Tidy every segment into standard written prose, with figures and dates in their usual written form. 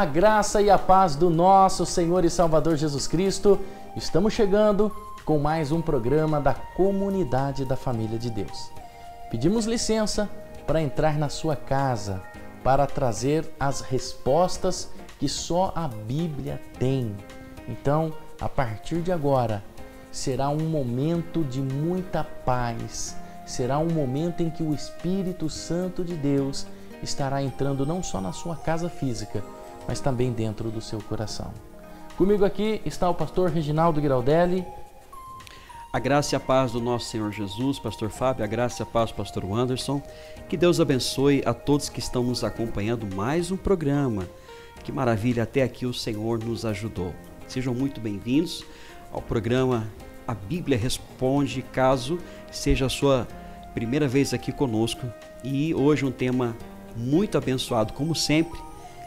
A graça e a paz do nosso Senhor e Salvador Jesus Cristo. Estamos chegando com mais um programa da Comunidade da Família de Deus. Pedimos licença para entrar na sua casa, para trazer as respostas que só a Bíblia tem. Então, a partir de agora, será um momento de muita paz. Será um momento em que o Espírito Santo de Deus estará entrando não só na sua casa física, mas também dentro do seu coração. Comigo aqui está o pastor Reginaldo Giraldelli. A graça e a paz do nosso Senhor Jesus, pastor Fábio, a graça e a paz do pastor Anderson. Que Deus abençoe a todos que estão nos acompanhando mais um programa. Que maravilha, até aqui o Senhor nos ajudou. Sejam muito bem-vindos ao programa A Bíblia Responde, caso seja a sua primeira vez aqui conosco. E hoje um tema muito abençoado, como sempre.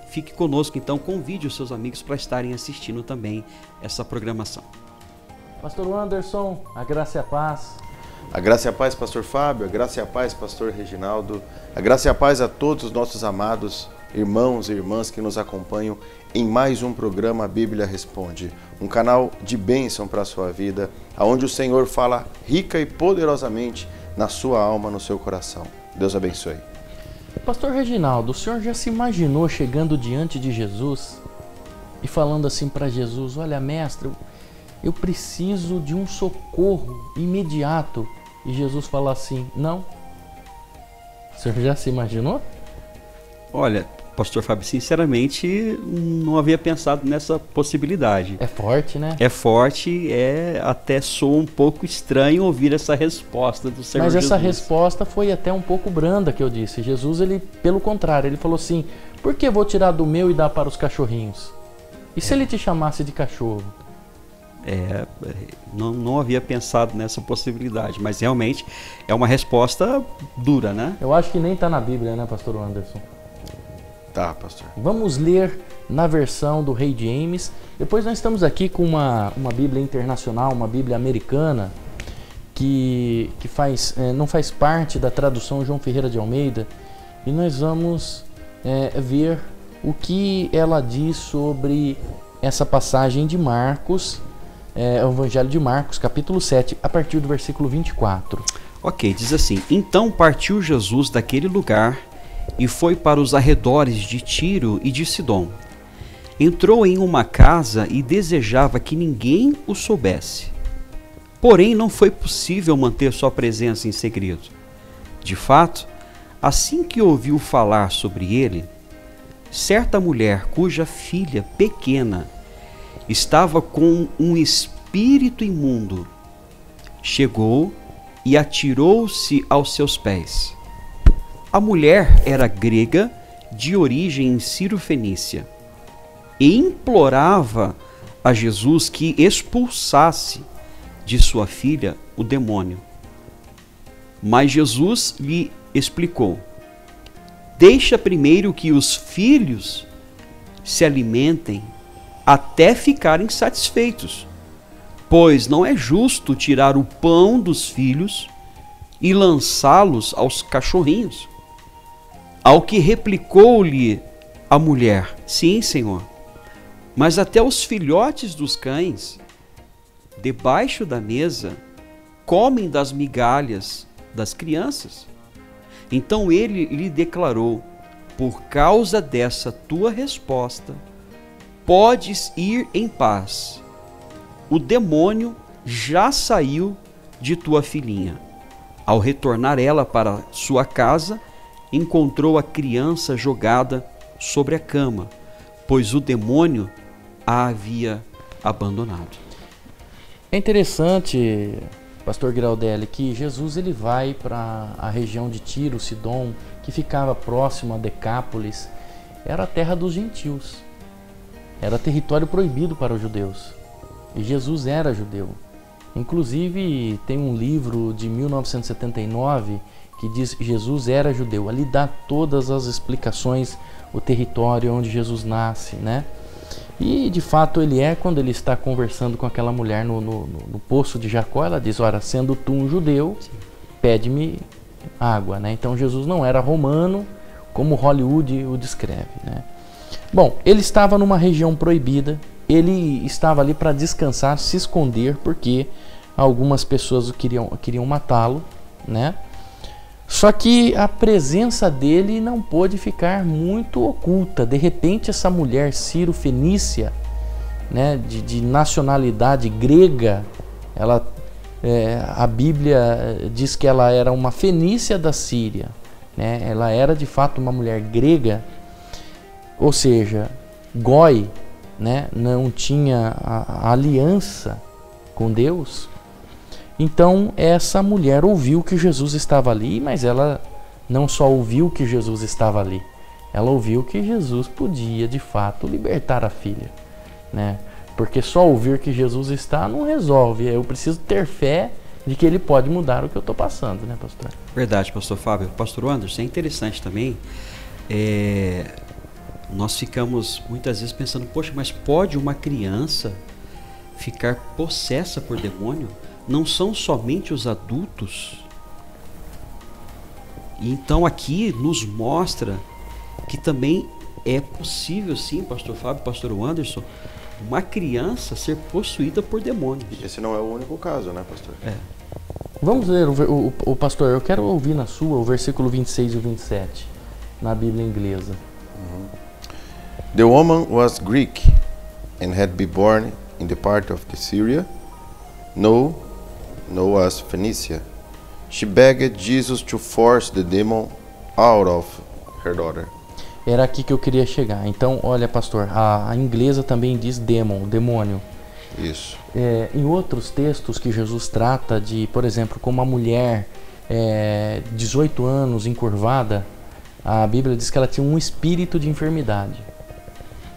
Fique conosco, então convide os seus amigos para estarem assistindo também essa programação. Pastor Anderson, a graça e a paz. A graça e a paz, pastor Fábio, a graça e a paz, pastor Reginaldo, a graça e a paz a todos os nossos amados irmãos e irmãs que nos acompanham em mais um programa A Bíblia Responde, um canal de bênção para a sua vida, onde o Senhor fala rica e poderosamente na sua alma, no seu coração. Deus abençoe. Pastor Reginaldo, o senhor já se imaginou chegando diante de Jesus e falando assim para Jesus: olha, mestre, eu preciso de um socorro imediato. E Jesus fala assim: não? O senhor já se imaginou? Olha, pastor Fábio, sinceramente não havia pensado nessa possibilidade. É forte, né? É forte, até soa um pouco estranho ouvir essa resposta do Senhor Jesus. Mas essa resposta foi até um pouco branda que eu disse. Jesus, ele, pelo contrário, ele falou assim: por que vou tirar do meu e dar para os cachorrinhos? E se ele te chamasse de cachorro? Não havia pensado nessa possibilidade, mas realmente é uma resposta dura, né? Eu acho que nem está na Bíblia, né, pastor Anderson? Tá, pastor. Vamos ler na versão do Rei James. Depois nós estamos aqui com uma Bíblia internacional, uma Bíblia americana, que não faz parte da tradução João Ferreira de Almeida. E nós vamos ver o que ela diz sobre essa passagem de Marcos, o Evangelho de Marcos, capítulo 7, a partir do versículo 24. Ok, diz assim: então partiu Jesus daquele lugar e foi para os arredores de Tiro e de Sidom. Entrou em uma casa e desejava que ninguém o soubesse. Porém, não foi possível manter sua presença em segredo. De fato, assim que ouviu falar sobre ele, certa mulher cuja filha pequena estava com um espírito imundo chegou e atirou-se aos seus pés. A mulher era grega, de origem sírio-fenícia, e implorava a Jesus que expulsasse de sua filha o demônio. Mas Jesus lhe explicou: deixa primeiro que os filhos se alimentem até ficarem satisfeitos, pois não é justo tirar o pão dos filhos e lançá-los aos cachorrinhos. Ao que replicou-lhe a mulher: sim, Senhor, mas até os filhotes dos cães, debaixo da mesa, comem das migalhas das crianças. Então ele lhe declarou: por causa dessa tua resposta, podes ir em paz. O demônio já saiu de tua filhinha. Ao retornar ela para sua casa, encontrou a criança jogada sobre a cama, pois o demônio a havia abandonado. É interessante, pastor Giraldelli, que Jesus ele vai para a região de Tiro, Sidom, que ficava próximo a Decápolis. Era a terra dos gentios. Era território proibido para os judeus. E Jesus era judeu. Inclusive, tem um livro de 1979 que diz Jesus era judeu. Ali dá todas as explicações, o território onde Jesus nasce, né? E de fato ele quando ele está conversando com aquela mulher no poço de Jacó, ela diz: ora, sendo tu um judeu, pede-me água, né? Então Jesus não era romano, como Hollywood o descreve, né? Bom, ele estava numa região proibida, ele estava ali para descansar, se esconder, porque algumas pessoas queriam matá-lo, né? Só que a presença dele não pôde ficar muito oculta. De repente, essa mulher Ciro-fenícia, né, de nacionalidade grega, a Bíblia diz que ela era uma fenícia da Síria, né? Ela era de fato uma mulher grega, ou seja, goi, né? Não tinha a aliança com Deus. Então essa mulher ouviu que Jesus estava ali, mas ela não só ouviu que Jesus estava ali, ela ouviu que Jesus podia de fato libertar a filha, né? Porque só ouvir que Jesus está não resolve. Eu preciso ter fé de que ele pode mudar o que eu estou passando, né, pastor? Verdade, pastor Fábio. Pastor Anderson, é interessante também. Nós ficamos muitas vezes pensando, poxa, mas pode uma criança ficar possessa por demônio? Não são somente os adultos? E então aqui nos mostra que também é possível, sim, pastor Fábio, pastor Anderson, uma criança ser possuída por demônios. Esse não é o único caso, né, pastor? Vamos ler o pastor, eu quero ouvir na sua o versículo 26 e 27, na Bíblia inglesa. The woman was Greek and had been born in the part of Syria, known as Phoenicia. She begged Jesus to force the demon out of her daughter. Era aqui que eu queria chegar. Então, olha, pastor, a inglesa também diz demônio. Isso. Em outros textos que Jesus trata de, por exemplo, como uma mulher 18 anos encurvada, a Bíblia diz que ela tinha um espírito de enfermidade,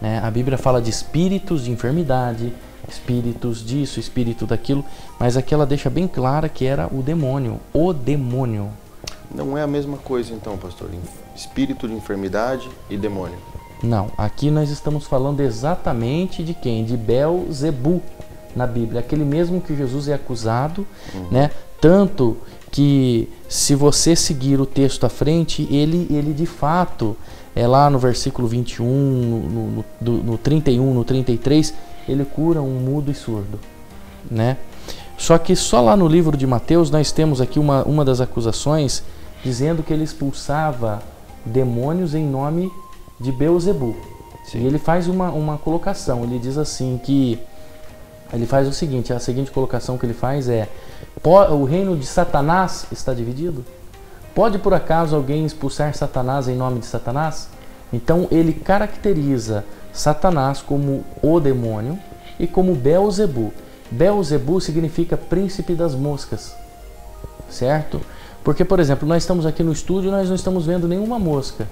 né? A Bíblia fala de espíritos de enfermidade, espíritos disso, espírito daquilo, mas aqui ela deixa bem clara que era o demônio. Não é a mesma coisa então, pastor? Espírito de enfermidade e demônio. Não, aqui nós estamos falando exatamente de quem? De Belzebu na Bíblia, aquele mesmo que Jesus é acusado, né? Tanto que se você seguir o texto à frente, ele de fato, lá no versículo 21, no 31, no 33, ele cura um mudo e surdo, né? Só que só lá no livro de Mateus nós temos aqui uma das acusações dizendo que ele expulsava demônios em nome de Belzebu. Sim. E ele faz uma colocação, ele diz assim que ele faz o seguinte, a seguinte colocação que ele faz é: o reino de Satanás está dividido? Pode por acaso alguém expulsar Satanás em nome de Satanás? Então ele caracteriza Satanás como o demônio e como Belzebu. Belzebu significa príncipe das moscas, certo? Porque, por exemplo, nós estamos aqui no estúdio e nós não estamos vendo nenhuma mosca.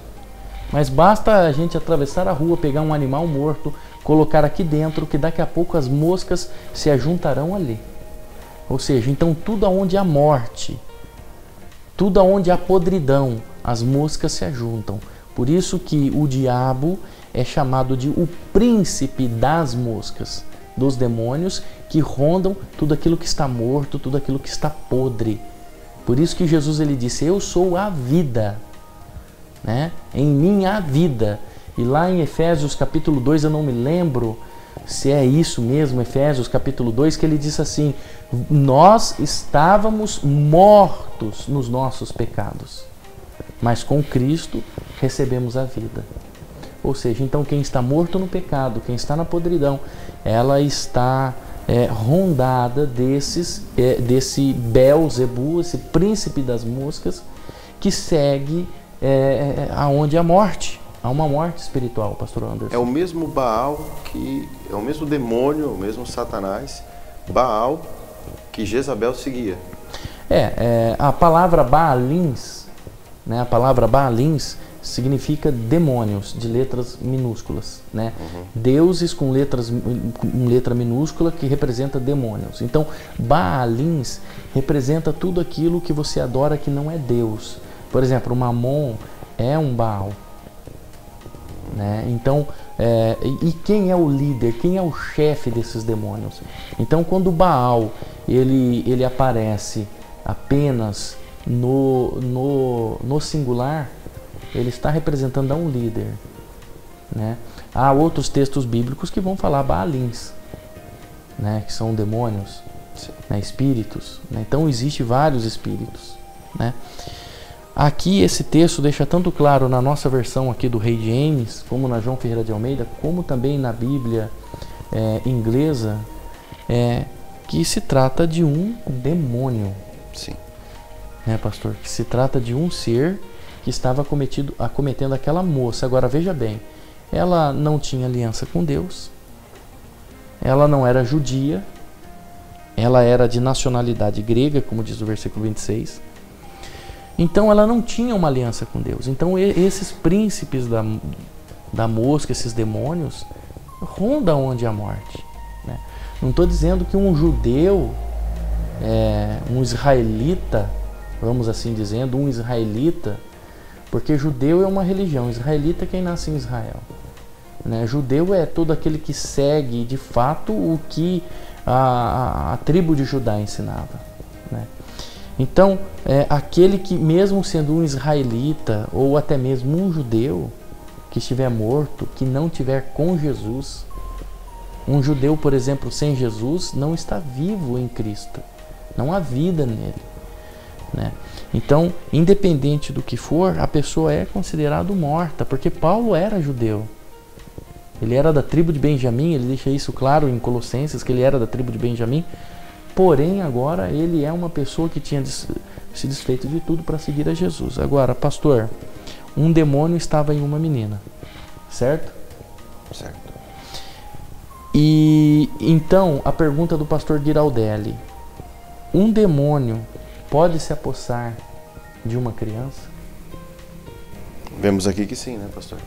Mas basta a gente atravessar a rua, pegar um animal morto, colocar aqui dentro, que daqui a pouco as moscas se ajuntarão ali. Ou seja, então tudo aonde há morte, tudo aonde há podridão, as moscas se ajuntam. Por isso que o diabo é chamado de o príncipe das moscas, dos demônios que rondam tudo aquilo que está morto, tudo aquilo que está podre. Por isso que Jesus ele disse: eu sou a vida, né? Em mim há vida. E lá em Efésios capítulo 2, eu não me lembro se é isso mesmo, Efésios capítulo 2, que ele diz assim: nós estávamos mortos nos nossos pecados, mas com Cristo recebemos a vida. Ou seja, então quem está morto no pecado, quem está na podridão, ela está rondada desse Belzebu, esse príncipe das moscas, que segue aonde há morte. Há uma morte espiritual, pastor Anderson. É o mesmo Baal, é o mesmo demônio, o mesmo Satanás, Baal, que Jezabel seguia. A palavra Baalins, né, a palavra Baalins significa demônios, de letras minúsculas, né? Deuses com letra minúscula que representa demônios. Então, Baalins representa tudo aquilo que você adora que não é Deus. Por exemplo, o Mamon é um Baal, né? Então, e quem é o líder? Quem é o chefe desses demônios? Então, quando o Baal ele aparece apenas no singular, ele está representando a um líder, né? Há outros textos bíblicos que vão falar baalins, né, que são demônios, né, espíritos, né? Então existe vários espíritos, né? Aqui esse texto deixa tanto claro na nossa versão aqui do Rei James, como na João Ferreira de Almeida, como também na Bíblia inglesa, que se trata de um demônio. Sim. Né, pastor? Que se trata de um ser que estava acometendo aquela moça. Agora veja bem, ela não tinha aliança com Deus, ela não era judia, ela era de nacionalidade grega, como diz o versículo 26. Então ela não tinha uma aliança com Deus. Então esses príncipes da mosca, esses demônios, rondam onde a morte, né? Não estou dizendo que um judeu, um israelita, vamos assim dizendo, um israelita, porque judeu é uma religião, israelita é quem nasce em Israel, né? Judeu é todo aquele que segue de fato o que a tribo de Judá ensinava, né? Então, aquele que, mesmo sendo um israelita ou até mesmo um judeu que estiver morto, que não estiver com Jesus, um judeu, por exemplo, sem Jesus, não está vivo em Cristo, não há vida nele, né? Então, independente do que for, a pessoa é considerada morta, porque Paulo era judeu. Ele era da tribo de Benjamim, ele deixa isso claro em Colossenses, que ele era da tribo de Benjamim. Porém, agora ele é uma pessoa que tinha se desfeito de tudo para seguir a Jesus. Agora, pastor, um demônio estava em uma menina, certo? Certo. E então, a pergunta do pastor Giraldelli: um demônio pode se apossar de uma criança? Vemos aqui que sim, né, pastor?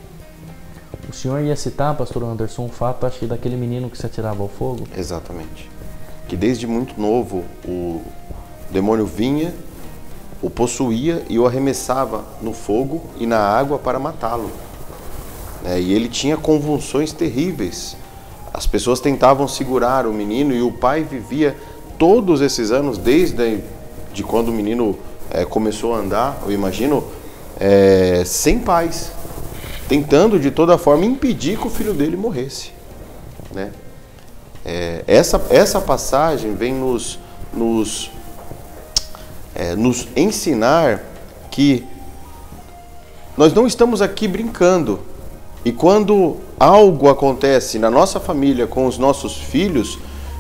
O senhor ia citar, pastor Anderson, um fato, acho que daquele menino que se atirava ao fogo? Exatamente. Que desde muito novo o demônio vinha, o possuía e o arremessava no fogo e na água para matá-lo. E ele tinha convulsões terríveis. As pessoas tentavam segurar o menino e o pai vivia todos esses anos, desde de quando o menino começou a andar, eu imagino, sem paz, tentando de toda forma impedir que o filho dele morresse, né? Essa passagem vem nos ensinar que nós não estamos aqui brincando. E quando algo acontece na nossa família com os nossos filhos,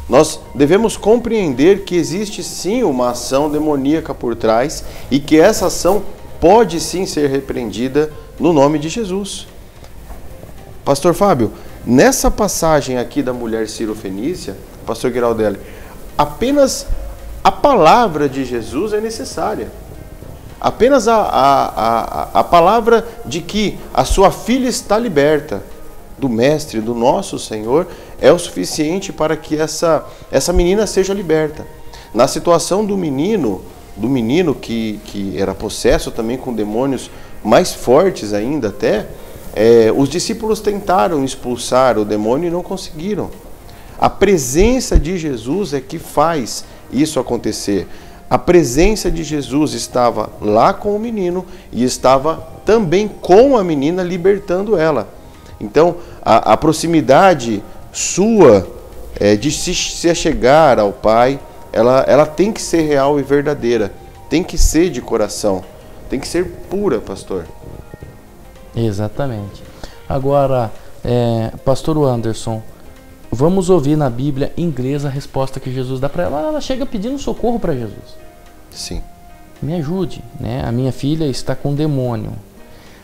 nós devemos compreender que existe sim uma ação demoníaca por trás e que essa ação pode sim ser repreendida no nome de Jesus. Pastor Fábio, nessa passagem aqui da mulher Ciro-Fenícia, pastor Giraldelli, apenas a palavra de Jesus é necessária. Apenas a palavra de que a sua filha está liberta do Mestre, do nosso Senhor, é o suficiente para que essa menina seja liberta. Na situação do menino que era possesso também com demônios mais fortes ainda até, os discípulos tentaram expulsar o demônio e não conseguiram. A presença de Jesus é que faz isso acontecer. A presença de Jesus estava lá com o menino e estava também com a menina, libertando ela. Então, a proximidade sua de se achegar ao Pai, ela tem que ser real e verdadeira, tem que ser de coração, tem que ser pura, pastor. Exatamente. Agora, pastor Anderson, vamos ouvir na Bíblia inglesa a resposta que Jesus dá para ela. Ela chega pedindo socorro para Jesus. Sim. Me ajude, né? A minha filha está com demônio.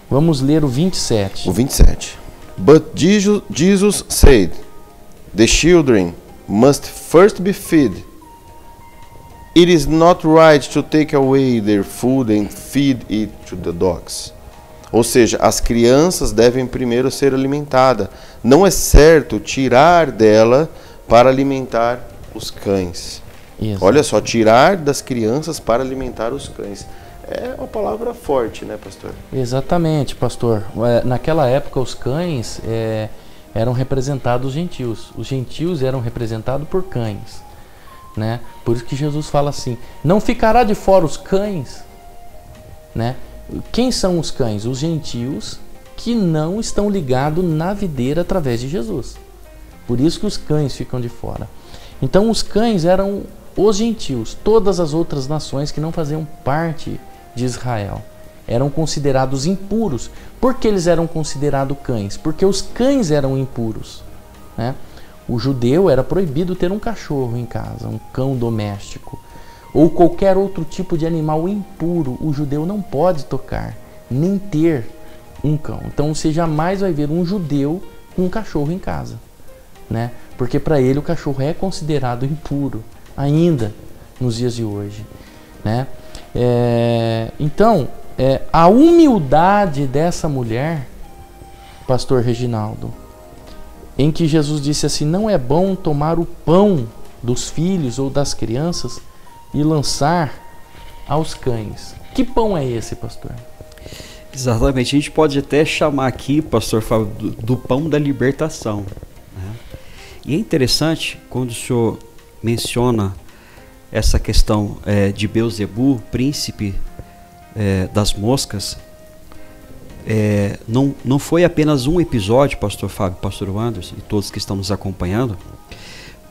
Vamos ler o 27. O 27. But Jesus said, the children must first be fed. It is not right to take away their food and feed it to the dogs. Ou seja, as crianças devem primeiro ser alimentadas. Não é certo tirar dela para alimentar os cães. Isso. Olha só, tirar das crianças para alimentar os cães. É uma palavra forte, né, pastor? Exatamente, pastor. Naquela época, os cães eram representados os gentios. Os gentios eram representados por cães, né? Por isso que Jesus fala assim, não ficará de fora os cães, né? Quem são os cães? Os gentios que não estão ligados na videira através de Jesus. Por isso que os cães ficam de fora. Então os cães eram os gentios, todas as outras nações que não faziam parte de Israel. Eram considerados impuros. Por que eles eram considerados cães? Porque os cães eram impuros, né? O judeu era proibido ter um cachorro em casa, um cão doméstico, ou qualquer outro tipo de animal impuro. O judeu não pode tocar, nem ter um cão. Então você jamais vai ver um judeu com um cachorro em casa, né? Porque para ele o cachorro é considerado impuro, ainda nos dias de hoje, né? Então, a humildade dessa mulher, pastor Reginaldo, em que Jesus disse assim: não é bom tomar o pão dos filhos ou das crianças e lançar aos cães. Que pão é esse, pastor? Exatamente, a gente pode até chamar aqui, pastor Fábio, do pão da libertação, né? E é interessante quando o senhor menciona essa questão de Beelzebu, príncipe das moscas. Não foi apenas um episódio, pastor Fábio, pastor Anderson e todos que estão nos acompanhando.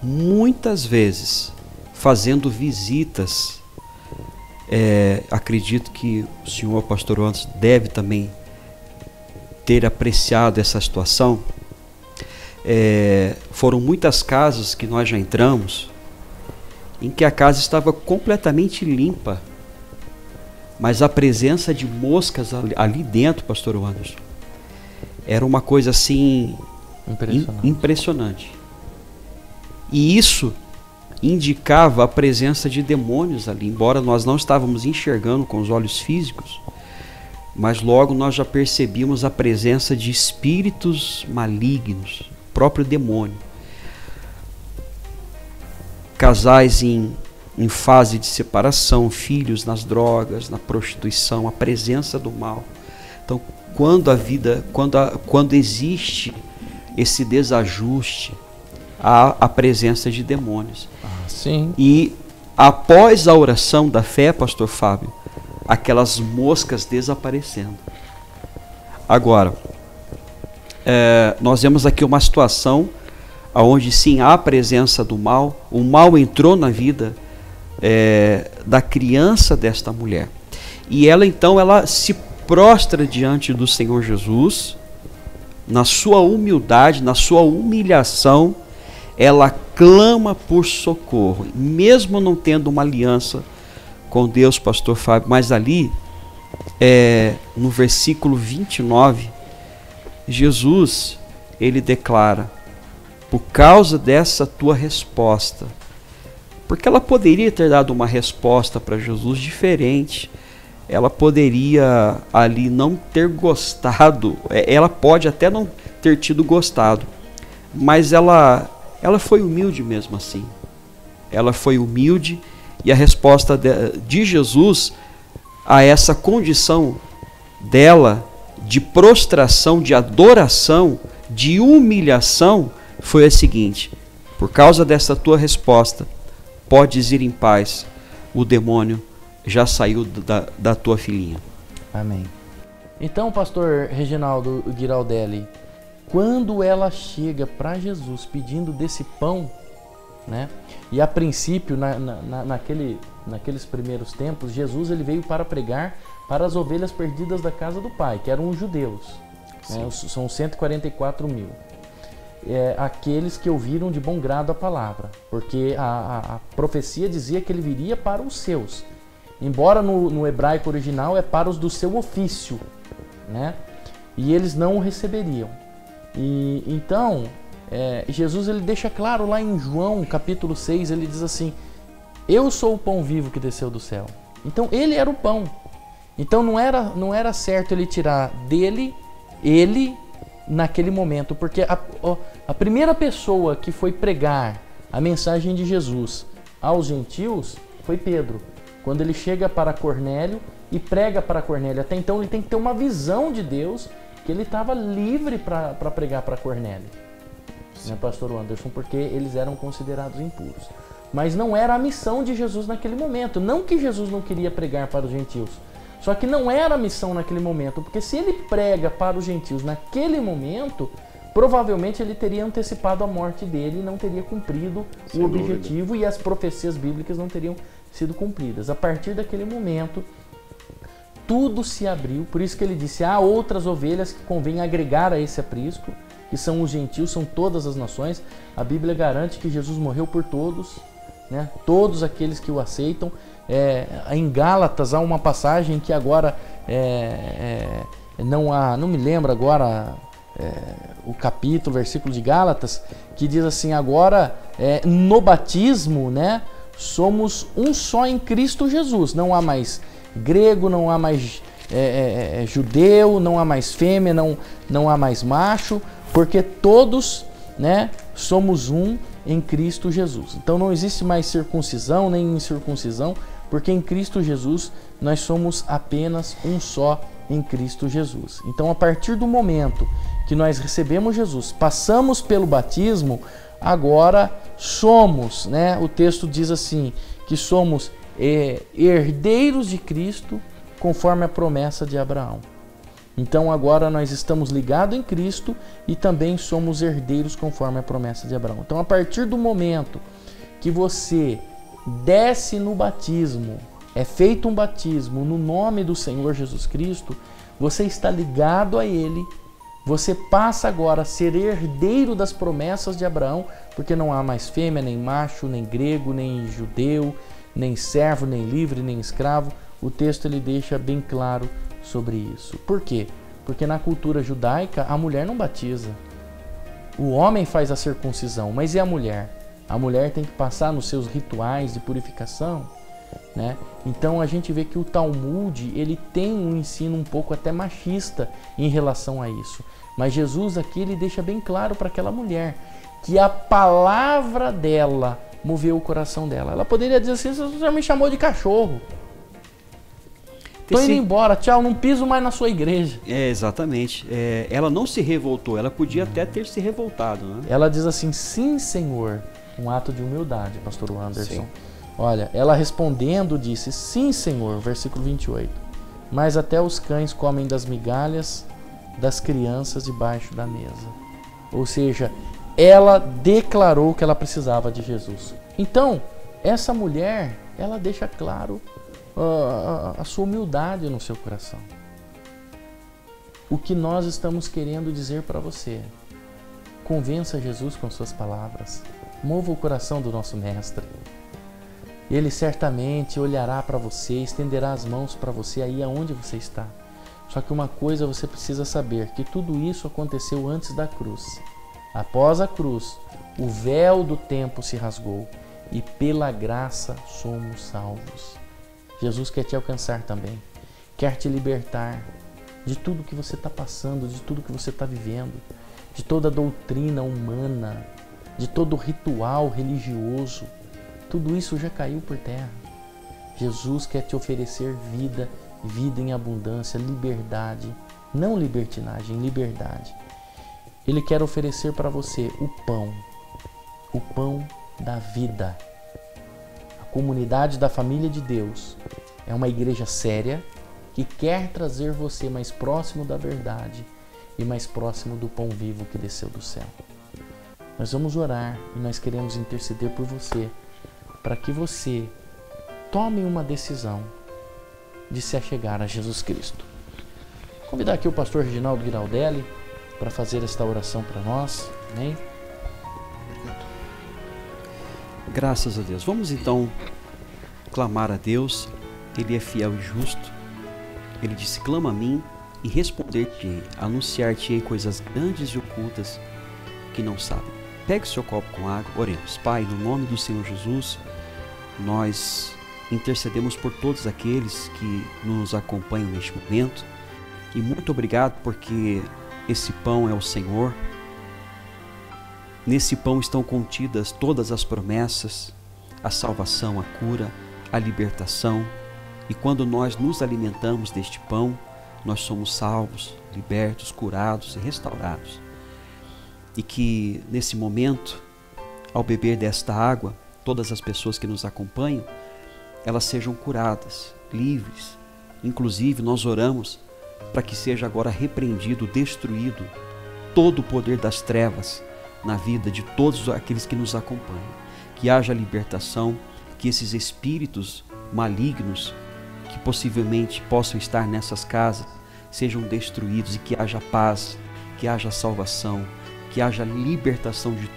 Muitas vezes, fazendo visitas, acredito que o senhor, pastor Anderson, deve também ter apreciado essa situação. Foram muitas casas que nós já entramos, em que a casa estava completamente limpa, mas a presença de moscas ali dentro, pastor Anderson, era uma coisa assim impressionante. E isso indicava a presença de demônios ali, embora nós não estávamos enxergando com os olhos físicos, mas logo nós já percebíamos a presença de espíritos malignos, próprio demônio. Casais em fase de separação, filhos nas drogas, na prostituição, a presença do mal. Então, quando existe esse desajuste, há a presença de demônios. Sim. E após a oração da fé, pastor Fábio, aquelas moscas desaparecendo. Agora, nós vemos aqui uma situação onde sim há a presença do mal. O mal entrou na vida da criança desta mulher, e ela então se prostra diante do Senhor Jesus, na sua humildade, na sua humilhação, ela clama por socorro, mesmo não tendo uma aliança com Deus, pastor Fábio. Mas ali, no versículo 29, Jesus, ele declara: por causa dessa tua resposta, porque ela poderia ter dado uma resposta para Jesus diferente, ela poderia ali não ter gostado, ela pode até não ter tido gostado, mas ela foi humilde mesmo assim. Ela foi humilde, e a resposta de Jesus a essa condição dela de prostração, de adoração, de humilhação, foi a seguinte: por causa dessa tua resposta, podes ir em paz, o demônio já saiu da tua filhinha. Amém. Então, pastor Reginaldo Giraldelli, quando ela chega para Jesus pedindo desse pão, né? E a princípio, naqueles primeiros tempos, Jesus ele veio para pregar para as ovelhas perdidas da casa do Pai, que eram os judeus, né? São 144 mil. Aqueles que ouviram de bom grado a palavra, porque a profecia dizia que ele viria para os seus, embora no hebraico original é para os do seu ofício, né? E eles não o receberiam. E então Jesus ele deixa claro lá em João capítulo 6, ele diz assim: eu sou o pão vivo que desceu do céu. Então ele era o pão. Então não era certo ele tirar dele, ele naquele momento, porque a primeira pessoa que foi pregar a mensagem de Jesus aos gentios foi Pedro, quando ele chega para Cornélio e prega para Cornélio. Até então ele tem que ter uma visão de Deus, que ele estava livre para pregar para Cornélio, né, pastor Anderson, porque eles eram considerados impuros. Mas não era a missão de Jesus naquele momento. Não que Jesus não queria pregar para os gentios, Só que não era a missão naquele momento, porque se ele prega para os gentios naquele momento, provavelmente ele teria antecipado a morte dele e não teria cumprido o objetivo, e as profecias bíblicas não teriam sido cumpridas. A partir daquele momento, tudo se abriu, por isso que ele disse, há outras ovelhas que convém agregar a esse aprisco, que são os gentios, são todas as nações. A Bíblia garante que Jesus morreu por todos, né? Todos aqueles que o aceitam. Em Gálatas há uma passagem que agora não me lembro agora o capítulo, versículo de Gálatas, que diz assim, agora no batismo, né, somos um só em Cristo Jesus, não há mais grego, não há mais judeu, não há mais fêmea, não há mais macho, porque todos, né, somos um em Cristo Jesus. Então não existe mais circuncisão nem incircuncisão, porque em Cristo Jesus nós somos apenas um só em Cristo Jesus. Então, a partir do momento que nós recebemos Jesus, passamos pelo batismo, agora somos, né? O texto diz assim, que somos herdeiros de Cristo, conforme a promessa de Abraão. Então, agora nós estamos ligados em Cristo e também somos herdeiros conforme a promessa de Abraão. Então, a partir do momento que você desce no batismo, é feito um batismo no nome do Senhor Jesus Cristo, você está ligado a Ele, você passa agora a ser herdeiro das promessas de Abraão, porque não há mais fêmea, nem macho, nem grego, nem judeu, nem servo, nem livre, nem escravo. O texto ele deixa bem claro sobre isso. Por quê? Porque na cultura judaica a mulher não batiza. O homem faz a circuncisão, mas e a mulher? A mulher tem que passar nos seus rituais de purificação, né? Então a gente vê que o Talmud ele tem um ensino um pouco até machista em relação a isso. Mas Jesus aqui ele deixa bem claro para aquela mulher que a palavra dela moveu o coração dela. Ela poderia dizer assim, o senhor me chamou de cachorro. Estou indo embora, tchau, não piso mais na sua igreja. Exatamente. Ela não se revoltou, ela podia até ter se revoltado, né? Ela diz assim, sim, Senhor. Um ato de humildade, pastor Anderson. Sim. Olha, ela respondendo disse, sim, Senhor, versículo 28. Mas até os cães comem das migalhas das crianças debaixo da mesa. Ou seja, ela declarou que ela precisava de Jesus. Então, essa mulher, ela deixa claro a sua humildade no seu coração. O que nós estamos querendo dizer para você? Convença Jesus com suas palavras. Mova o coração do nosso mestre. Ele certamente olhará para você, estenderá as mãos para você aí aonde você está. Só que uma coisa você precisa saber, que tudo isso aconteceu antes da cruz. Após a cruz, o véu do tempo se rasgou e pela graça somos salvos. Jesus quer te alcançar também, quer te libertar de tudo que você está passando, de tudo que você está vivendo, de toda a doutrina humana, de todo ritual religioso. Tudo isso já caiu por terra. Jesus quer te oferecer vida, vida em abundância, liberdade, não libertinagem, liberdade. Ele quer oferecer para você o pão da vida. A comunidade da família de Deus é uma igreja séria que quer trazer você mais próximo da verdade e mais próximo do pão vivo que desceu do céu. Nós vamos orar e nós queremos interceder por você, para que você tome uma decisão de se achegar a Jesus Cristo. Vou convidar aqui o pastor Reginaldo Giraldelli para fazer esta oração para nós. Amém? Graças a Deus. Vamos então clamar a Deus. Ele é fiel e justo. Ele disse, clama a mim e responder-te-ei, anunciar-te-ei coisas grandes e ocultas que não sabem. Pegue o seu copo com água, oremos. Pai, no nome do Senhor Jesus, nós intercedemos por todos aqueles que nos acompanham neste momento. E muito obrigado porque esse pão é o Senhor. Nesse pão estão contidas todas as promessas, a salvação, a cura, a libertação. E quando nós nos alimentamos deste pão, nós somos salvos, libertos, curados e restaurados. E que nesse momento, ao beber desta água, todas as pessoas que nos acompanham, elas sejam curadas, livres, Inclusive, nós oramos para que seja agora repreendido, destruído todo o poder das trevas na vida de todos aqueles que nos acompanham. Que haja libertação, que esses espíritos malignos que possivelmente possam estar nessas casas sejam destruídos e que haja paz, que haja salvação, que haja libertação de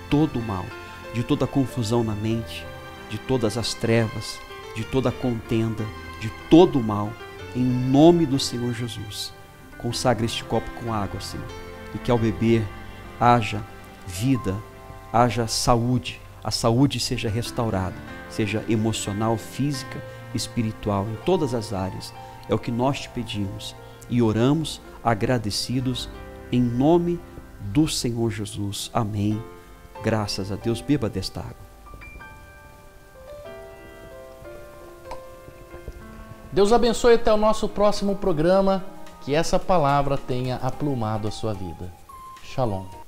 todo o mal, de toda a confusão na mente, de todas as trevas, de toda a contenda, de todo o mal, em nome do Senhor Jesus. Consagre este copo com água, Senhor, e que ao beber haja vida, haja saúde, a saúde seja restaurada, seja emocional, física, espiritual, em todas as áreas. É o que nós te pedimos e oramos agradecidos em nome do Senhor Jesus. Amém. Graças a Deus. Beba desta água. Deus abençoe até o nosso próximo programa. Que essa palavra tenha aplumado a sua vida. Shalom.